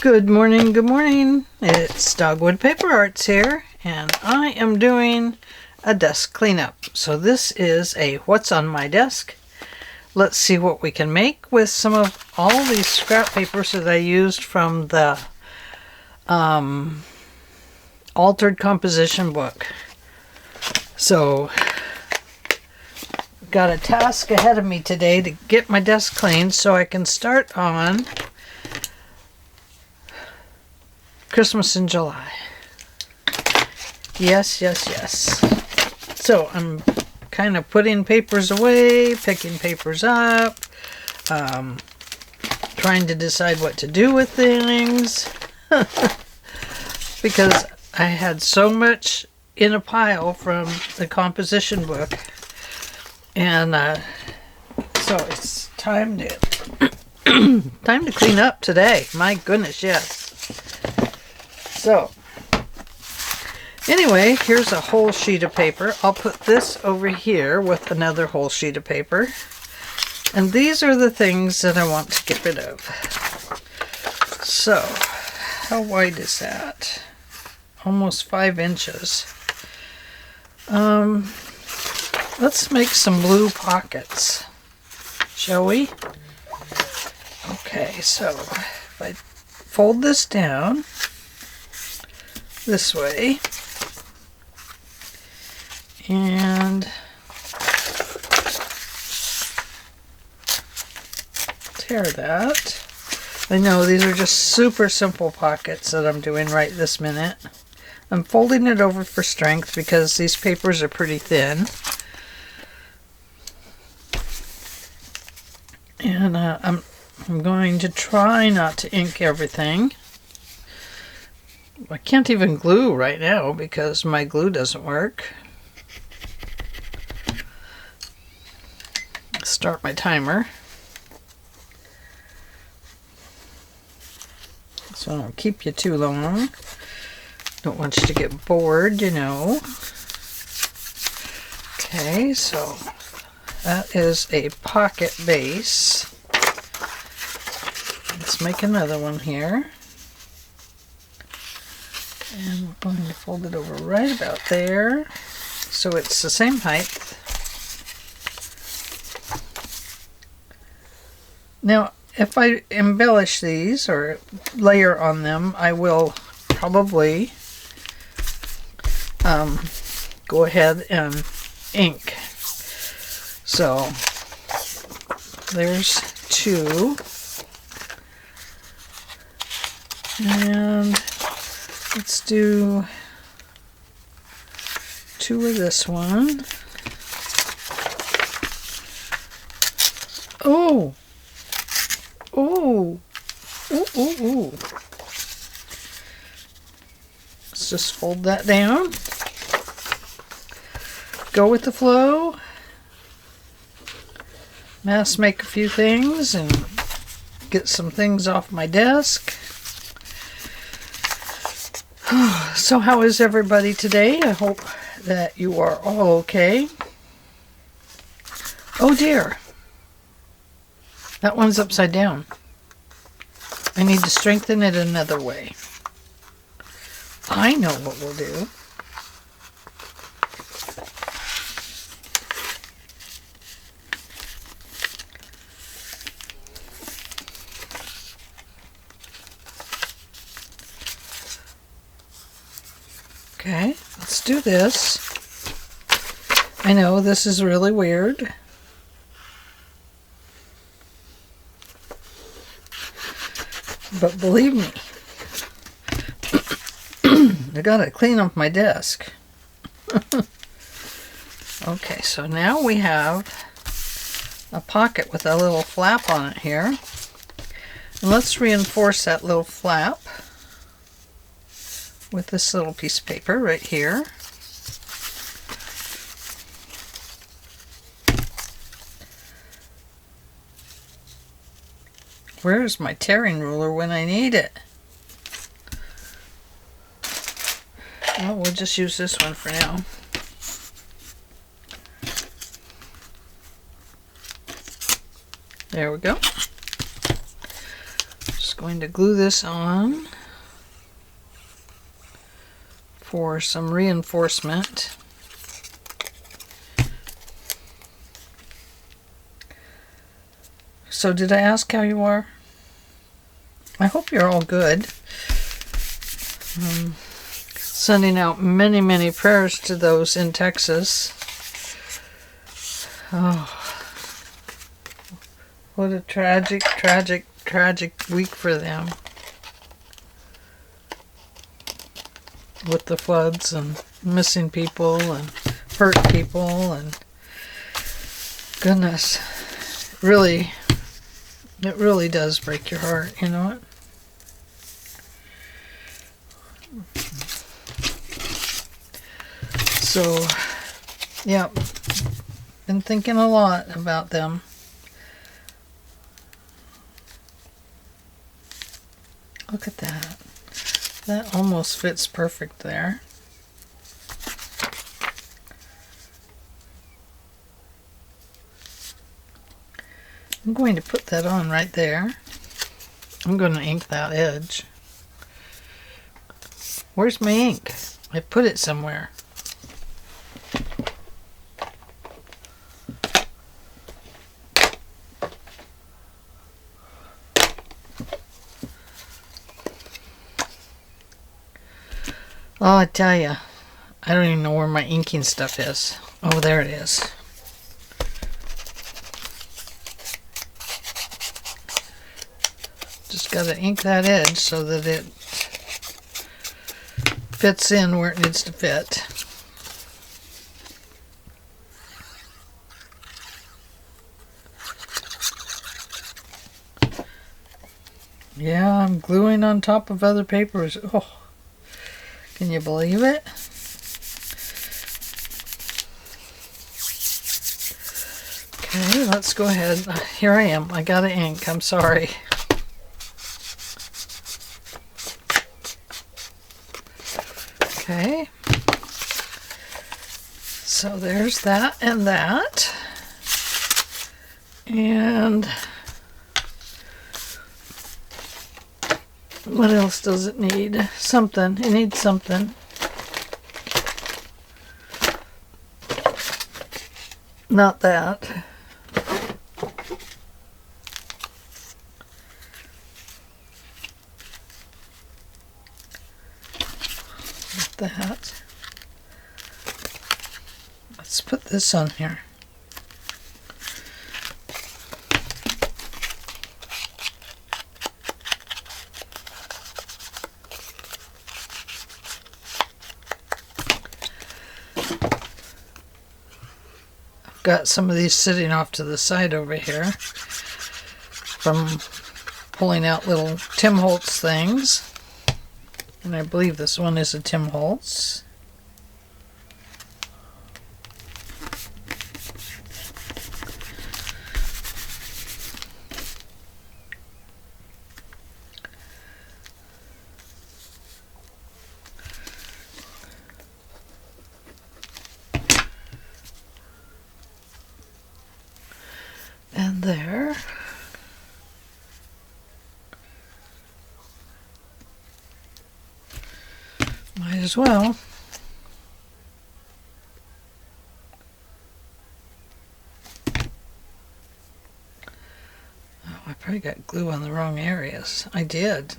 Good morning, good morning. It's Dogwood Paper Arts here, and I am doing a desk cleanup. So this is a what's on my desk. Let's see what we can make with some of all these scrap papers that I used from the altered composition book. So got a task ahead of me today to get my desk cleaned so I can start on Christmas in July. Yes, yes, yes. So I'm kind of putting papers away, picking papers up, trying to decide what to do with things because I had so much in a pile from the composition book, and so it's time to time to clean up today. My goodness, yes. So, anyway, here's a whole sheet of paper. I'll put this over here with another whole sheet of paper. And these are the things that I want to get rid of. So, how wide is that? Almost 5 inches. Let's make some blue pockets, shall we? Okay, so if I fold this down this way and tear that. I know these are just super simple pockets that I'm doing right this minute. I'm folding it over for strength because these papers are pretty thin. And I'm going to try not to ink everything. I can't even glue right now because my glue doesn't work. Start my timer. So I don't keep you too long. Don't want you to get bored, you know. Okay, so that is a pocket base. Let's make another one here. And we're going to fold it over right about there, so it's the same height. Now, if I embellish these or layer on them, I will probably go ahead and ink. So, there's 2. And let's do 2 of this one. Oh! Oh! Ooh, ooh, ooh. Let's just fold that down. Go with the flow. Mass make a few things and get some things off my desk. So how is everybody today? I hope that you are all okay. Oh dear. That one's upside down. I need to strengthen it another way. I know what we'll do. Okay, let's do this. I know this is really weird. But believe me, I gotta clean up my desk. Okay, so now we have a pocket with a little flap on it here. And let's reinforce that little flap with this little piece of paper right here. Where's my tearing ruler when I need it? Well, we'll just use this one for now. There we go. Just going to glue this on for some reinforcement. So did I ask how you are? I hope you're all good. Sending out many, many prayers to those in Texas. Oh, what a tragic, tragic, tragic week for them. With the floods and missing people and hurt people and goodness, really, it really does break your heart, you know it? So, yeah, been thinking a lot about them. Look at that. That almost fits perfect there. I'm going to put that on right there. I'm going to ink that edge. Where's my ink? I put it somewhere. Oh, I tell you, I don't even know where my inking stuff is. Oh, there it is. Just got to ink that edge so that it fits in where it needs to fit. Yeah, I'm gluing on top of other papers. Oh. Can you believe it? Okay, let's go ahead. Here I am. I got to ink. I'm sorry. Okay. So there's that and that. And what else does it need? Something. It needs something. Not that. Not that. Let's put this on here. Got some of these sitting off to the side over here from pulling out little Tim Holtz things, and I believe this one is a Tim Holtz. And there. Might as well. Oh, I probably got glue on the wrong areas. I did.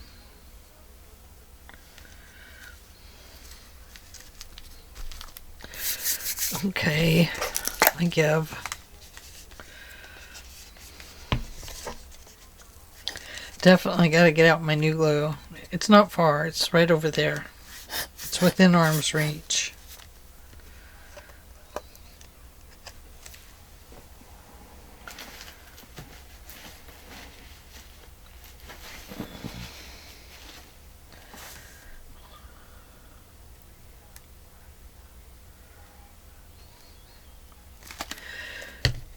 Okay, I give. Definitely got to get out my new glue. It's not far. It's right over there. It's within arm's reach.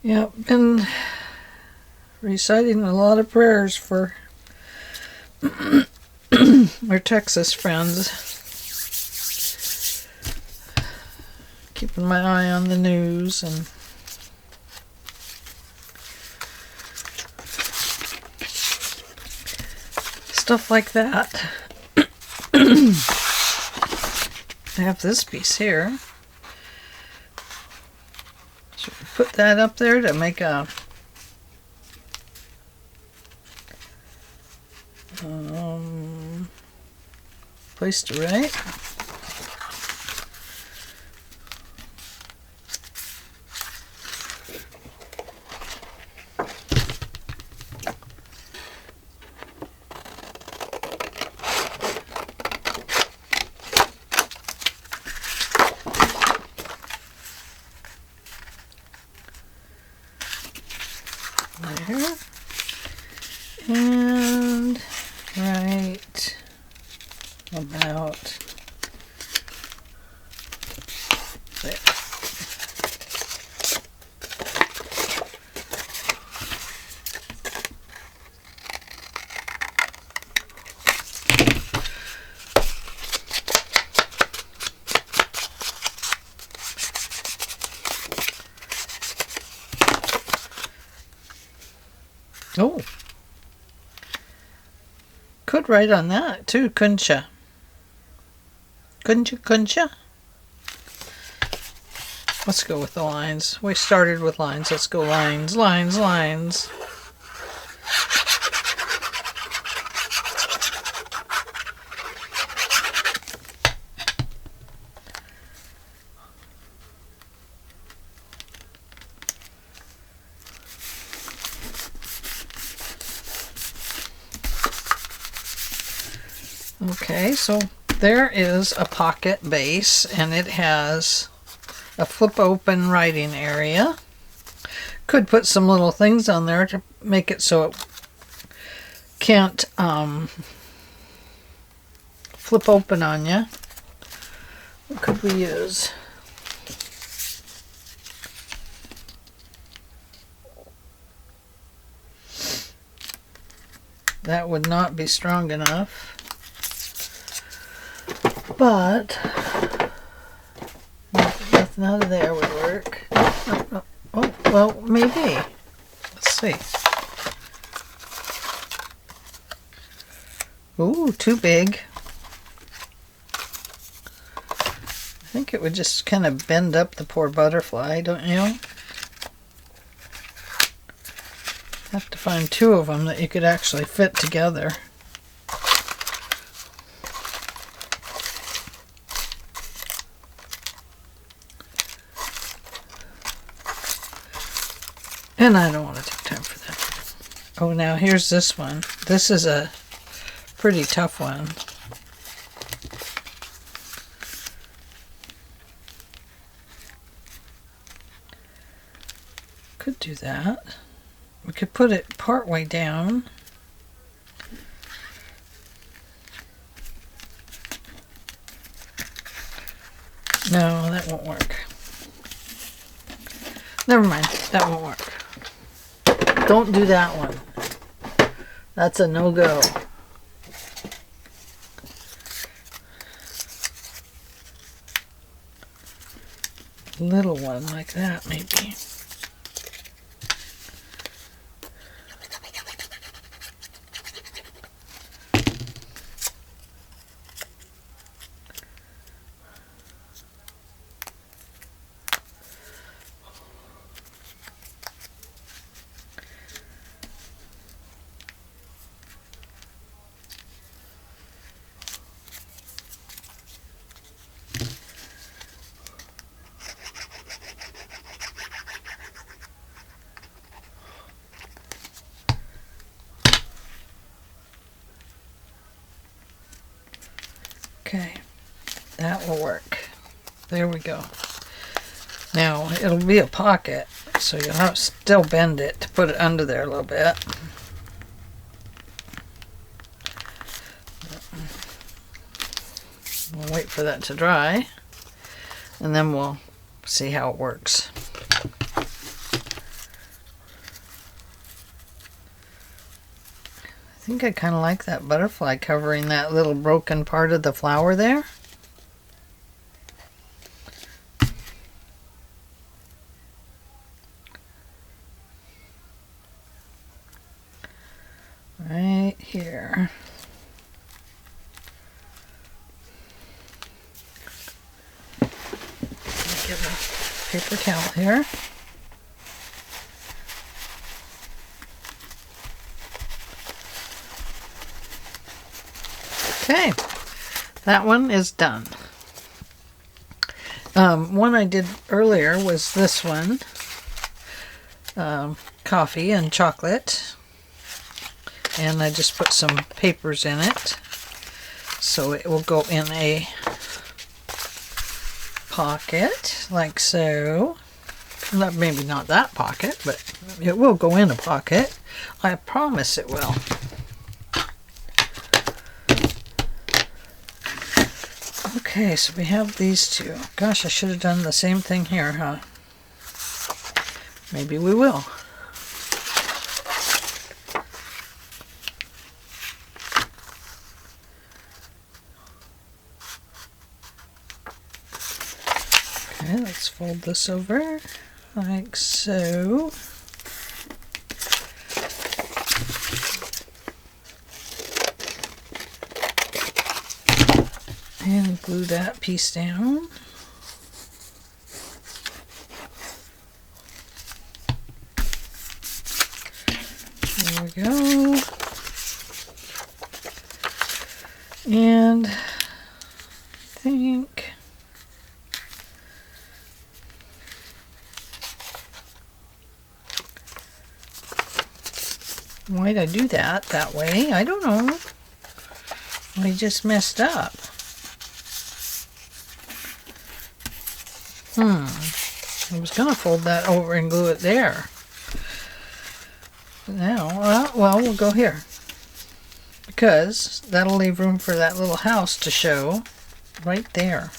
Yeah, been reciting a lot of prayers for our Texas friends. Keeping my eye on the news and stuff like that. I have this piece here. So put that up there to make a place to write. There. And right about there. Oh, could write on that too, couldn't you? Couldn't you? Let's go with the lines. We started with lines. Let's go lines, lines, lines. Okay, so there is a pocket base, and it has a flip open writing area. Could put some little things on there to make it so it can't flip open on you. What could we use? That would not be strong enough. But nothing out of there would work. Oh, well, maybe. Let's see. Ooh, too big. I think it would just kind of bend up the poor butterfly, don't you? Have to find two of them that you could actually fit together. And I don't want to take time for that. Oh, now here's this one. This is a pretty tough one. Could do that. We could put it part way down. No, that won't work. Never mind, that won't work. Don't do that one. That's a no-go. Little one like that, maybe. Okay, that will work. There we go. Now, it'll be a pocket, so you'll have to still bend it to put it under there a little bit. We'll wait for that to dry, and then we'll see how it works. I think I kind of like that butterfly covering that little broken part of the flower there. Right here. paper towel here. Okay, that one is done. One I did earlier was this one, coffee and chocolate, and I just put some papers in it so it will go in a pocket like so. Maybe not that pocket, but it will go in a pocket. I promise it will. Okay, so we have these two. Gosh, I should have done the same thing here, huh? Maybe we will. Okay, let's fold this over like so. And glue that piece down. There we go. And I think why'd I do that way? I don't know. I just messed up. I was going to fold that over and glue it there. But now, well, we'll go here. Because that'll leave room for that little house to show right there.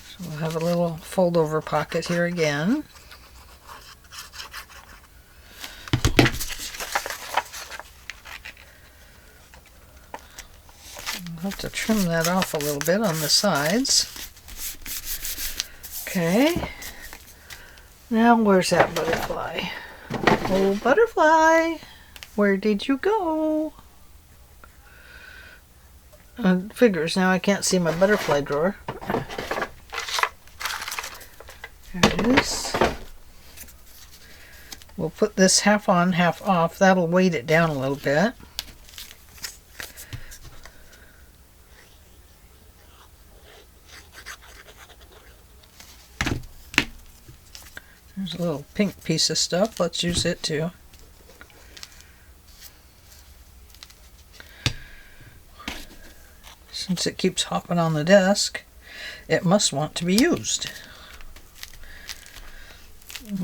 So we'll have a little fold over pocket here again. I'll have to trim that off a little bit on the sides. Okay, now where's that butterfly? Oh, butterfly, where did you go? Figures, now I can't see my butterfly drawer. There it is. We'll put this half on, half off. That'll weight it down a little bit. There's a little pink piece of stuff. Let's use it too. Since it keeps hopping on the desk, it must want to be used.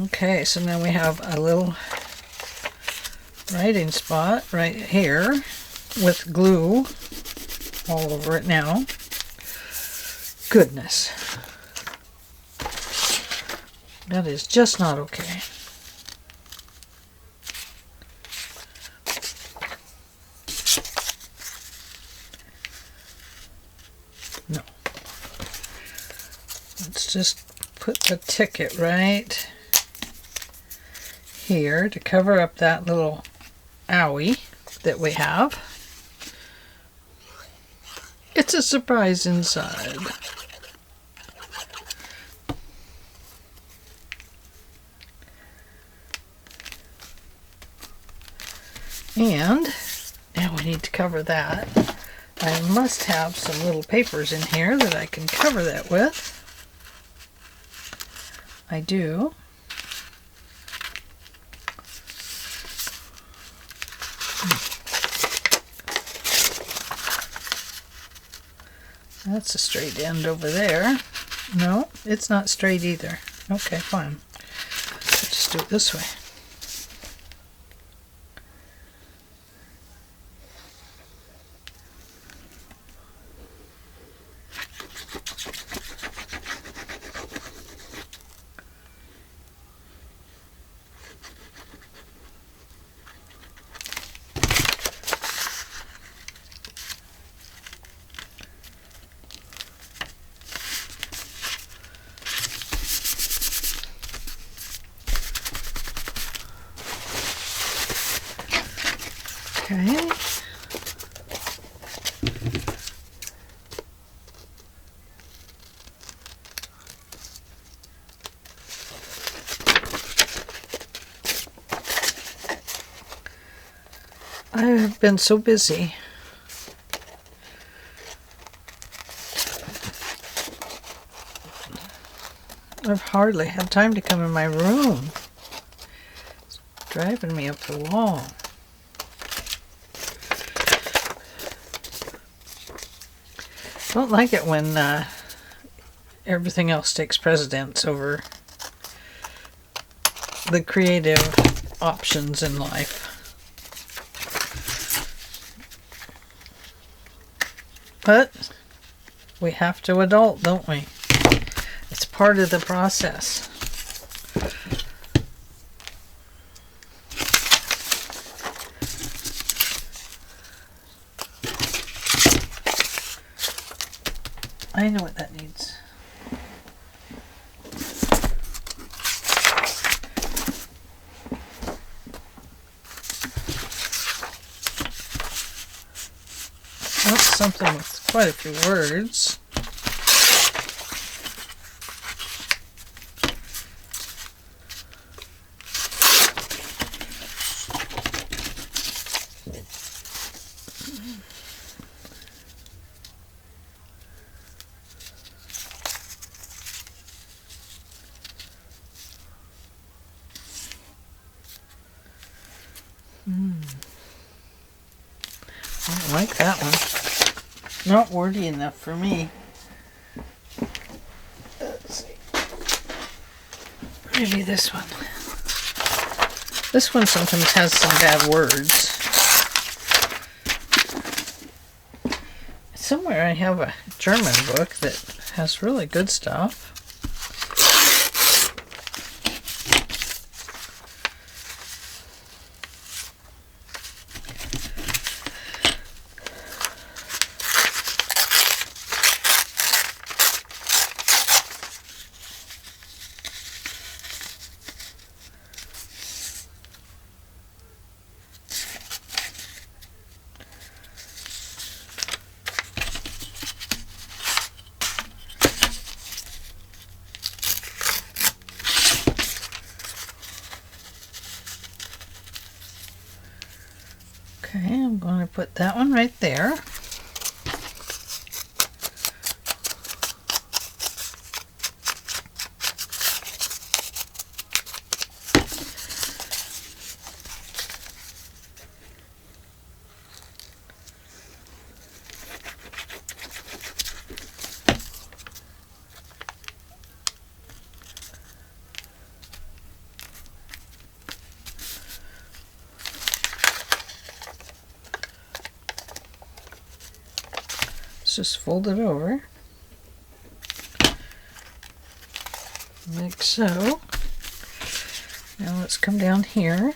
Okay, so now we have a little writing spot right here with glue all over it now. Goodness. That is just not okay. No. Let's just put the ticket right here to cover up that little owie that we have. It's a surprise inside. And now we need to cover that. I must have some little papers in here that I can cover that with. I do. That's a straight end over there. No, it's not straight either. Okay, fine. Let's just do it this way. been so busy. I've hardly had time to come in my room. It's driving me up the wall. Don't like it when everything else takes precedence over the creative options in life. But we have to adult, don't we? It's part of the process. I know what that needs. That's something with quite a few words. I don't like that one. Not wordy enough for me. Let's see. Maybe this one. This one sometimes has some bad words. Somewhere I have a German book that has really good stuff. Okay, I'm going to put that one right there. Just fold it over like so. Now let's come down here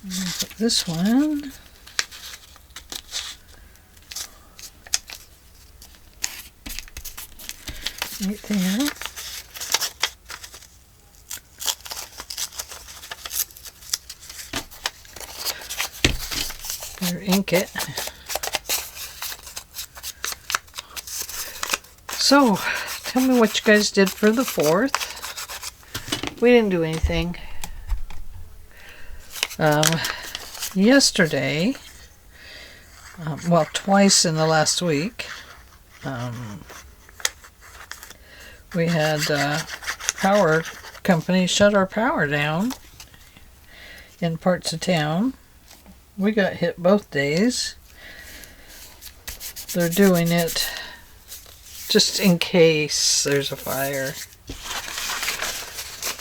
and put this one right there. Or ink it. So, tell me what you guys did for the 4th. We didn't do anything. Yesterday, well, twice in the last week, we had power company shut our power down in parts of town. We got hit both days. They're doing it just in case there's a fire.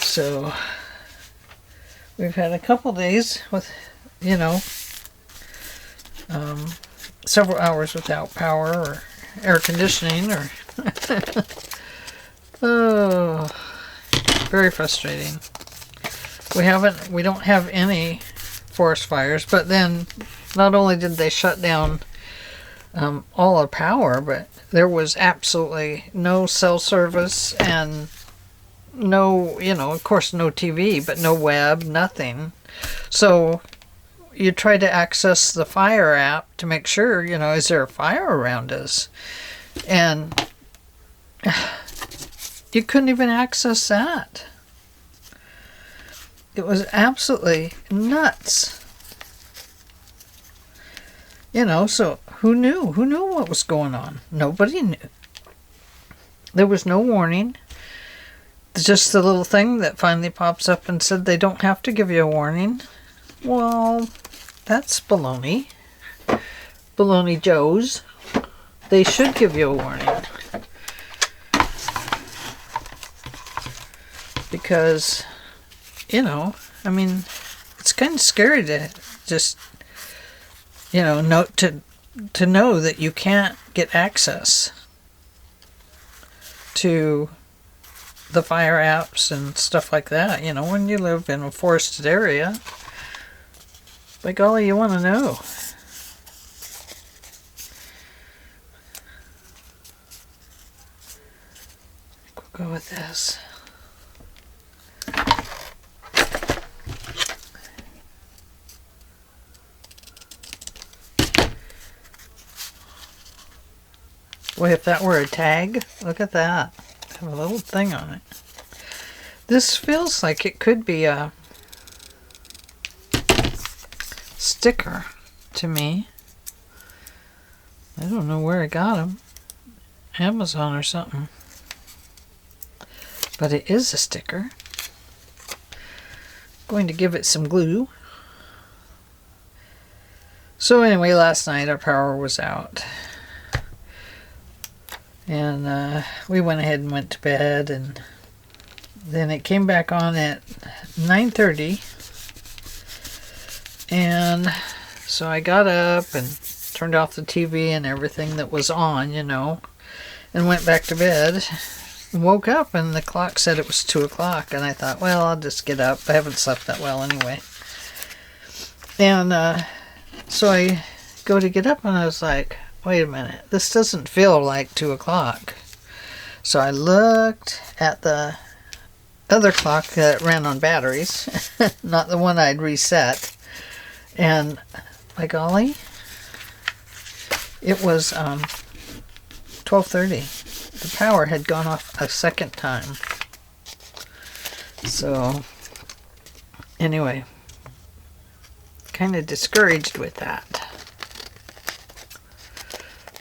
So we've had a couple days with, you know, several hours without power or air conditioning or oh, very frustrating. We don't have any forest fires, but then not only did they shut down all our power, but there was absolutely no cell service and no, you know, of course no TV, but no web, nothing. So you try to access the fire app to make sure, you know, is there a fire around us? And you couldn't even access that. It was absolutely nuts. You know, so who knew? Who knew what was going on? Nobody knew. There was no warning. Just the little thing that finally pops up and said they don't have to give you a warning. Well, that's baloney. Baloney Joes. They should give you a warning. Because, you know, I mean, it's kind of scary to just, you know, to know that you can't get access to the fire apps and stuff like that. You know, when you live in a forested area, by golly, you want to know. We'll go with this. Boy, if that were a tag, look at that. Have a little thing on it. This feels like it could be a sticker to me. I don't know where I got them. Amazon or something. But it is a sticker. Going to give it some glue. So anyway, last night our power was out. And we went ahead and went to bed, and then it came back on at 9:30, and so I got up and turned off the TV and everything that was on, you know, and went back to bed. Woke up and the clock said it was 2 o'clock, and I thought, well, I'll just get up. I haven't slept that well anyway. And so I go to get up, and I was like, wait a minute, this doesn't feel like 2 o'clock. So I looked at the other clock that ran on batteries, not the one I'd reset, and by golly, it was 12:30. The power had gone off a second time. So anyway, kind of discouraged with that.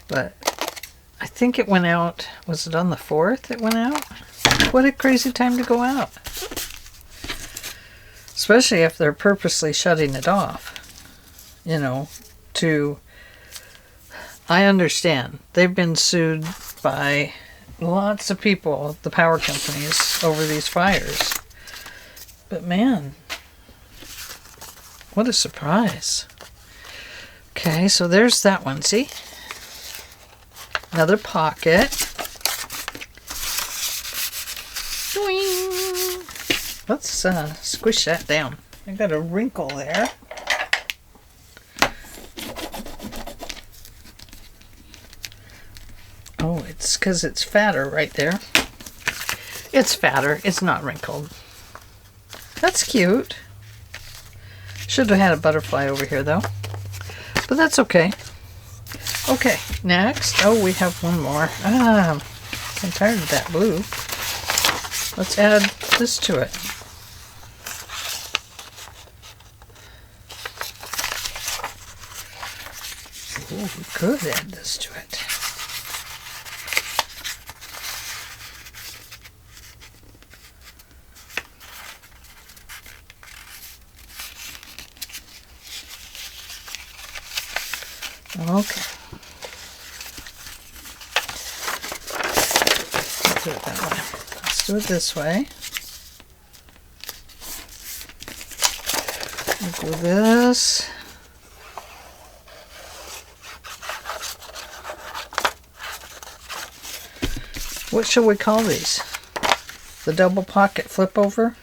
But I think it went out, was it on the 4th it went out? What a crazy time to go out. Especially if they're purposely shutting it off. You know, I understand. They've been sued by lots of people, the power companies, over these fires. But man, what a surprise. Okay, so there's that one, see? Another pocket. Doing. Let's squish that down. I got a wrinkle there. Oh, it's because it's fatter right there. It's fatter. It's not wrinkled. That's cute. Should have had a butterfly over here though. But that's okay. Okay, next. Oh, we have one more. I'm tired of that blue. Let's add this to it. Oh, we could add this to it. Okay. Let's do it that way. Let's do it this way. We'll do this. What shall we call these? The double pocket flip over?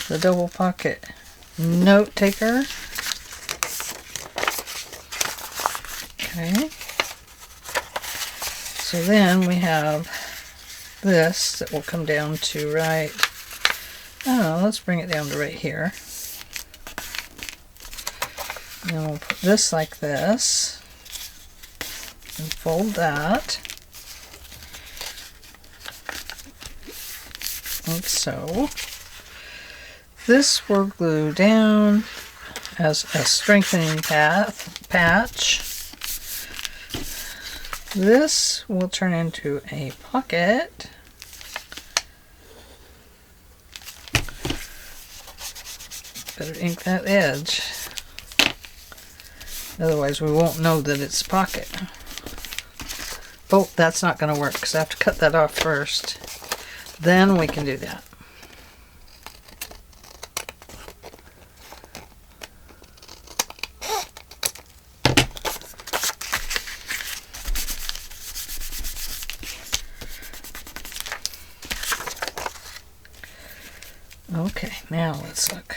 The double pocket note taker? Okay. So then we have this that will come down to right, oh, let's bring it down to right here. And we'll put this like this and fold that like so. This we'll glue down as a strengthening patch. This will turn into a pocket. Better ink that edge. Otherwise we won't know that it's a pocket. Oh, that's not going to work because I have to cut that off first. Then we can do that. Okay, now let's look.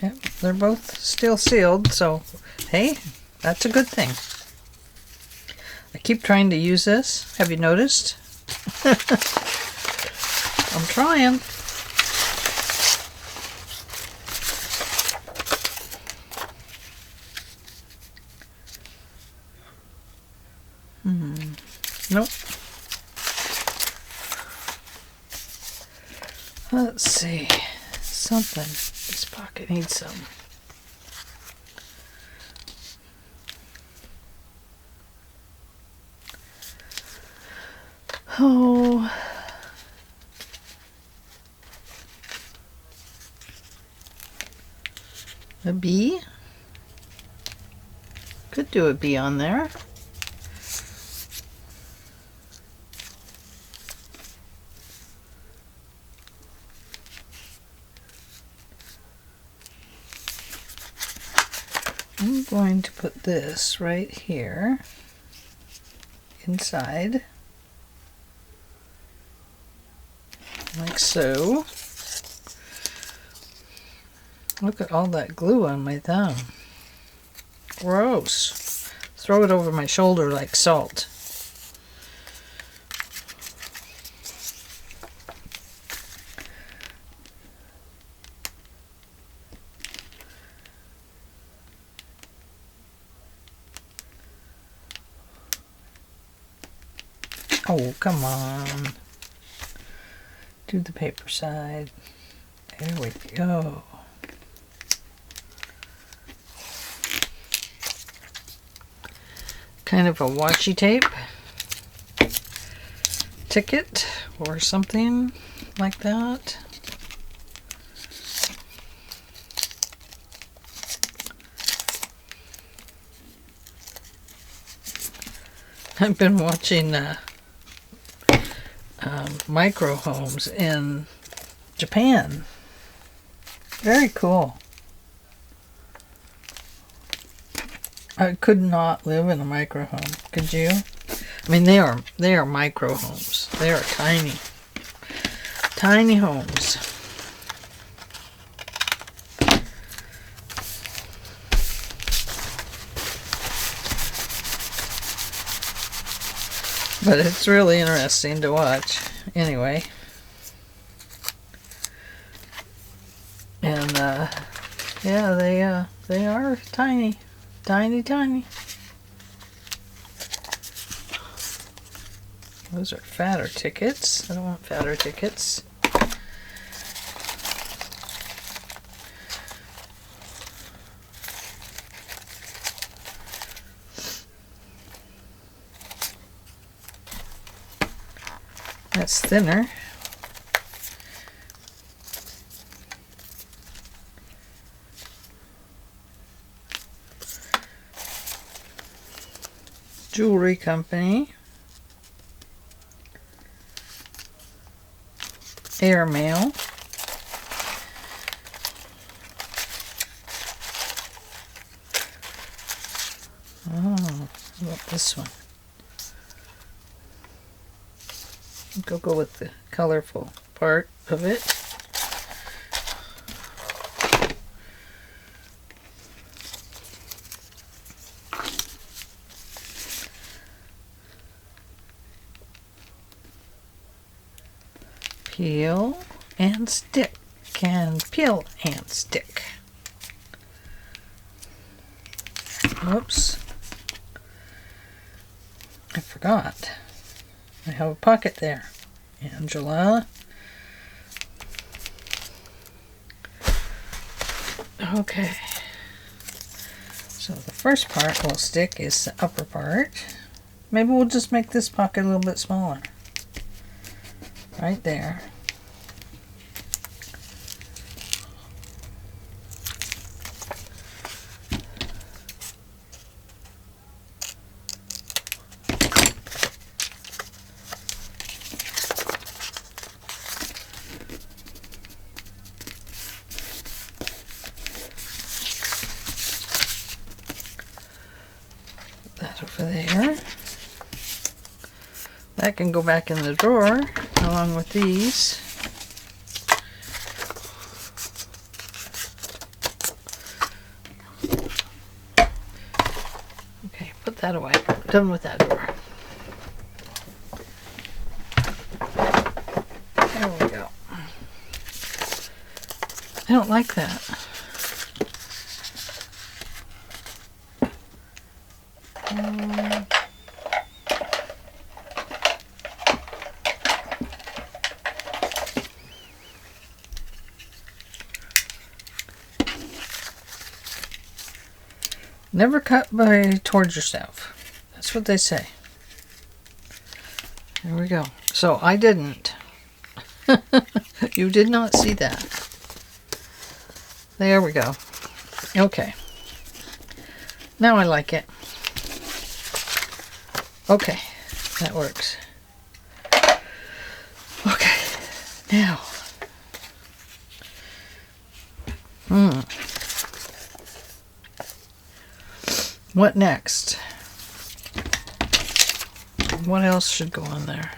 Yep, they're both still sealed, so hey, that's a good thing. I keep trying to use this. Have you noticed? I'm trying. Nope. Let's see. Something. This pocket needs some. Oh. A bee? Could do a bee on there. I'm going to put this right here inside, like so. Look at all that glue on my thumb. Gross. Throw it over my shoulder like salt. Oh, come on. Do the paper side. There we go. Kind of a washi tape ticket or something like that. I've been watching micro homes in Japan. Very cool. I could not live in a micro home. Could you? I mean, they are micro homes. They are tiny, tiny homes. But it's really interesting to watch. Anyway. And yeah, they are tiny. Tiny, tiny. Those are fatter tickets. I don't want fatter tickets. That's thinner. Jewelry company. Airmail. Oh, how about this one? Go with the colorful part of it. Peel and stick, and peel and stick. Oops, I forgot. I have a pocket there. Angela. Okay. So the first part we'll stick is the upper part. Maybe we'll just make this pocket a little bit smaller. Right there. That over there. That can go back in the drawer along with these. Okay, put that away. Done with that drawer. There we go. I don't like that. Never cut by towards yourself. That's what they say. There we go. So I didn't. You did not see that. There we go. Okay. Now I like it. Okay. That works. Okay. Now. What next? What else should go on there?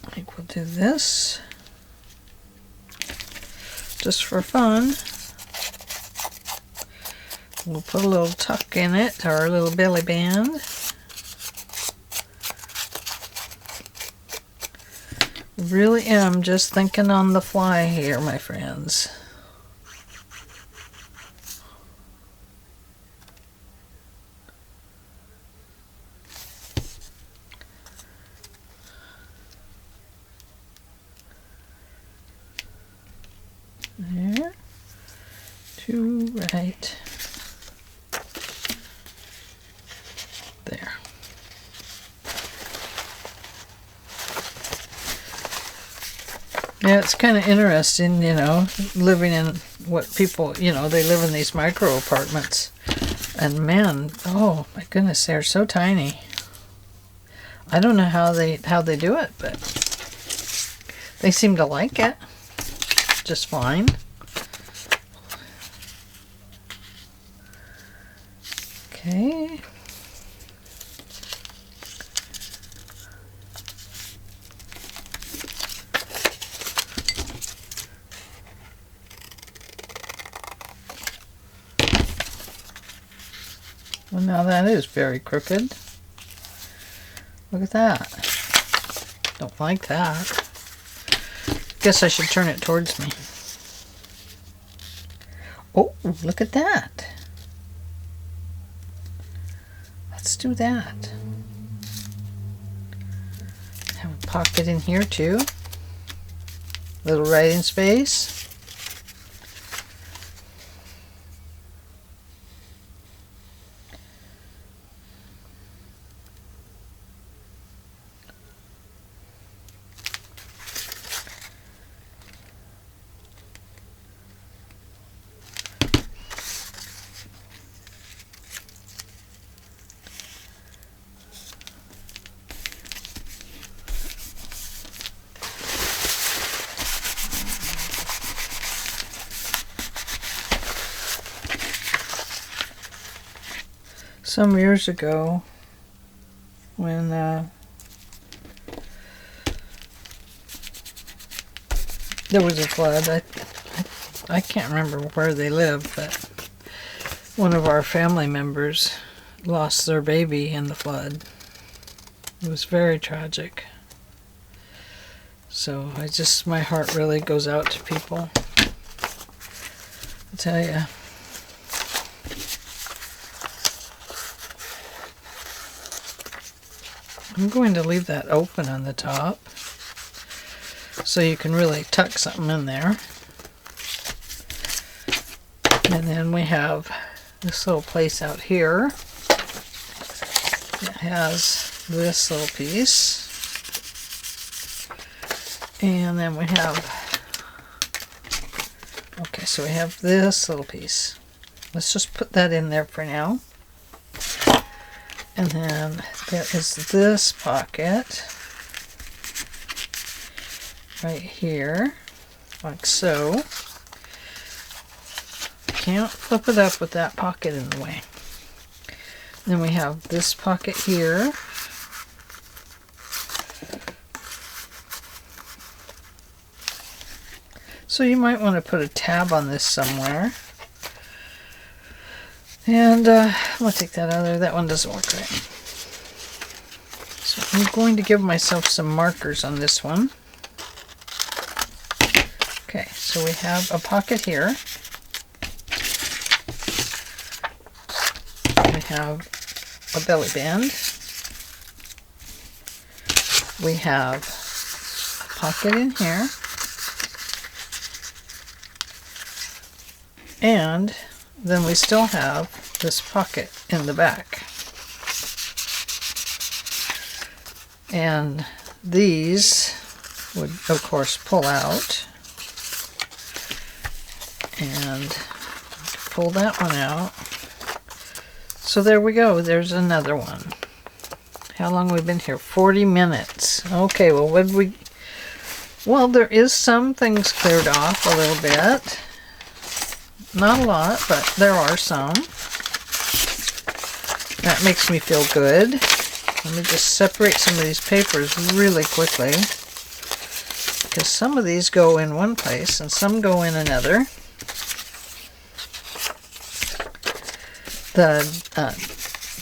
I think we'll do this just for fun. We'll put a little tuck in it, or a little belly band. Really am just thinking on the fly here, my friends. There. Two right there. Yeah, it's kind of interesting, you know, living in what people, you know, they live in these micro apartments. And man, oh my goodness, they're so tiny. I don't know how they do it, but they seem to like it just fine. Okay. Well, now that is very crooked. Look at that. Don't like that. Guess I should turn it towards me. Oh, look at that. Let's do that. Have a pocket in here too. Little writing space. Some years ago, when there was a flood, I can't remember where they lived, but One of our family members lost their baby in the flood. It was very tragic. So my heart really goes out to people. I tell you. I'm going to leave that open on the top so you can really tuck something in there. And then we have this little place out here. It has this little piece. And then we have, okay, so we have this little piece. Let's just put that in there for now. And then there is this pocket right here, like so. Can't flip it up with that pocket in the way. Then we have this pocket here. So you might want to put a tab on this somewhere. And I'm going to take that out of there. That one doesn't work right. So I'm going to give myself some markers on this one. Okay, so we have a pocket here. We have a belly band. We have a pocket in here. And then we still have this pocket in the back. And these would, of course, pull out. And pull that one out. So there we go. There's another one. How long have we been here? 40 minutes. Okay, well, well, there is some things cleared off a little bit. Not a lot, but there are some. That makes me feel good. Let me just separate some of these papers really quickly, because some of these go in one place and some go in another. The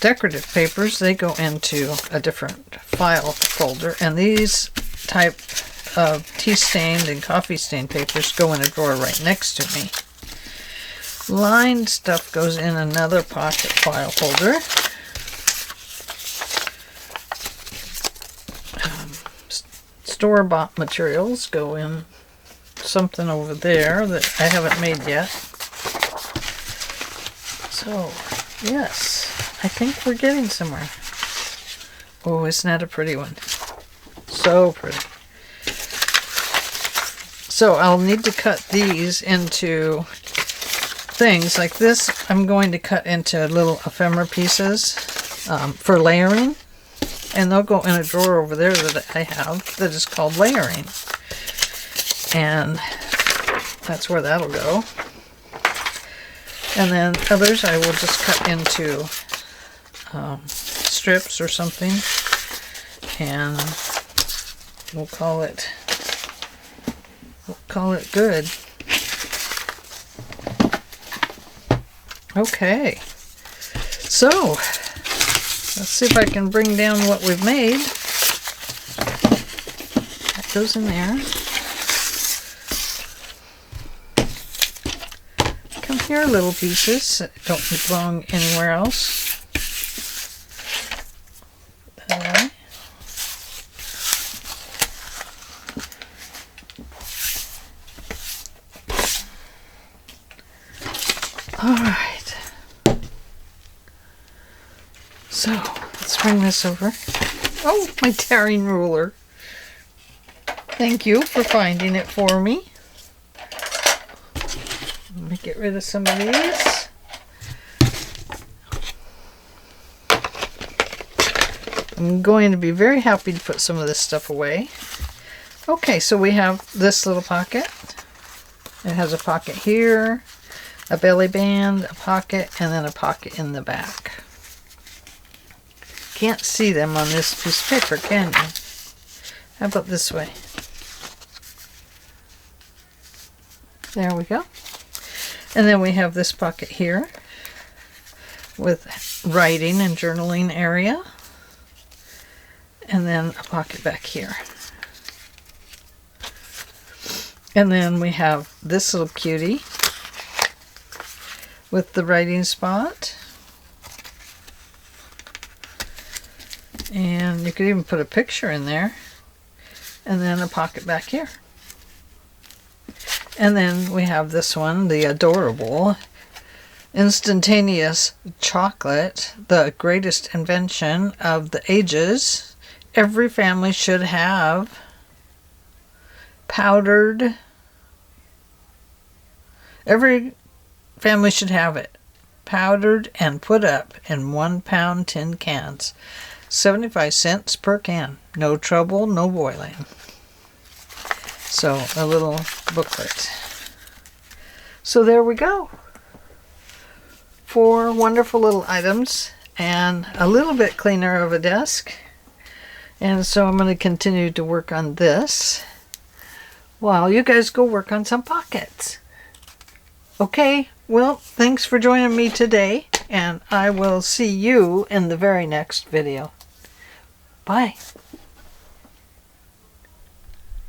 decorative papers, they go into a different file folder, and these type of tea stained and coffee stained papers go in a drawer right next to me. Lined stuff goes in another pocket file folder. Store-bought materials go in something over there that I haven't made yet. So, yes, I think we're getting somewhere. Oh, isn't that a pretty one? So pretty. So I'll need to cut these into things like this. I'm going to cut into little ephemera pieces for layering, and they'll go in a drawer over there that I have that is called layering, and that's where that'll go. And then others I will just cut into strips or something, and we'll call it good. Okay, so let's see if I can bring down what we've made. That goes in there. Come here, little pieces that don't belong anywhere else. That way. All right. So, let's bring this over. Oh, my tearing ruler. Thank you for finding it for me. Let me get rid of some of these. I'm going to be very happy to put some of this stuff away. Okay, so we have this little pocket. It has a pocket here, a belly band, a pocket, and then a pocket in the back. Can't see them on this piece of paper, can you? How about this way? There we go. And then we have this pocket here. with writing and journaling area. And then a pocket back here. And then we have this little cutie with the writing spot. And you could even put a picture in there. And then a pocket back here. And then we have this one, the adorable instantaneous chocolate, the greatest invention of the ages. Every family should have powdered. Every family should have it powdered and put up in 1 pound tin cans. 75 cents per can. No trouble, no boiling. So a little booklet. So there we go. 4 wonderful little items and a little bit cleaner of a desk. And so I'm going to continue to work on this while you guys go work on some pockets. Okay, well, thanks for joining me today, and I will see you in the very next video. Bye.